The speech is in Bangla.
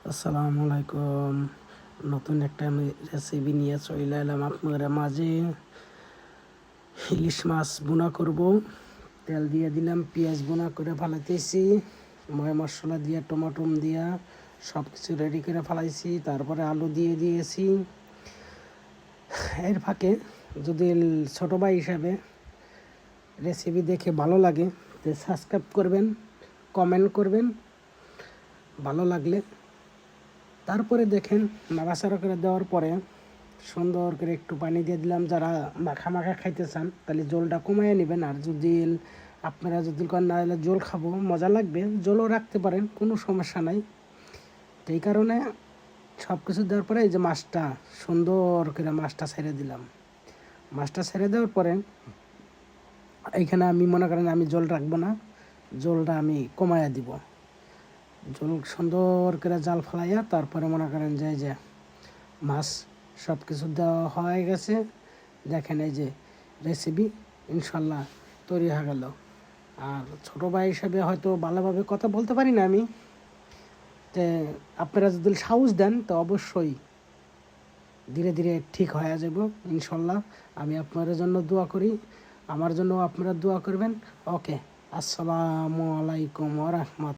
আসসালামু আলাইকুম। নতুন একটা আমি রেসিপি নিয়ে চলে এলাম আপনাদের মাঝে। ইলিশ মাছ বোনা করব। তেল দিয়ে দিলাম, পেঁয়াজ বোনা করে ফেলাইতেছি, ময় মশলা দিয়ে টমাটো দিয়া সব কিছু রেডি করে ফেলাইছি। তারপরে আলু দিয়ে দিয়েছি। এর ফাঁকে যদি ছোটো ভাই হিসাবে রেসিপি দেখে ভালো লাগে তো সাবস্ক্রাইব করবেন, কমেন্ট করবেন। ভালো লাগলে তারপরে দেখেন নাড়াচাড়া করে দেওয়ার পরে সুন্দর করে একটু পানি দিয়ে দিলাম। যারা মাখা মাখা খাইতে চান তাহলে জলটা কমিয়ে নেবেন, আর যদি আপনারা যদি না জল খাবো মজা লাগবে জলও রাখতে পারেন, কোনো সমস্যা নাই। তো এই কারণে সব কিছু দেওয়ার পরে এই যে মাছটা সুন্দর করে মাছটা ছেড়ে দিলাম। মাছটা ছেড়ে দেওয়ার পরে এইখানে আমি মনে করেন আমি জল রাখবো না, জলটা আমি কমাইয়া দিব। জল সুন্দর করে জাল ফেলাইয়া তারপরে মনে করেন যে মাছ সব কিছু দেওয়া হয়ে গেছে। দেখেন এই যে রেসিপি ইনশাল্লাহ তৈরি হয়ে গেল। আর ছোটো ভাই হিসাবে হয়তো ভালোভাবে কথা বলতে পারি না আমি, তো আপনারা যদি সাহস দেন তো অবশ্যই ধীরে ধীরে ঠিক হয়ে যাব ইনশাল্লাহ। আমি আপনাদের জন্য দোয়া করি, আমার জন্য আপনারা দোয়া করবেন। ওকে, আসসালামু আলাইকুম ওয়া রাহমাতুল্লাহ।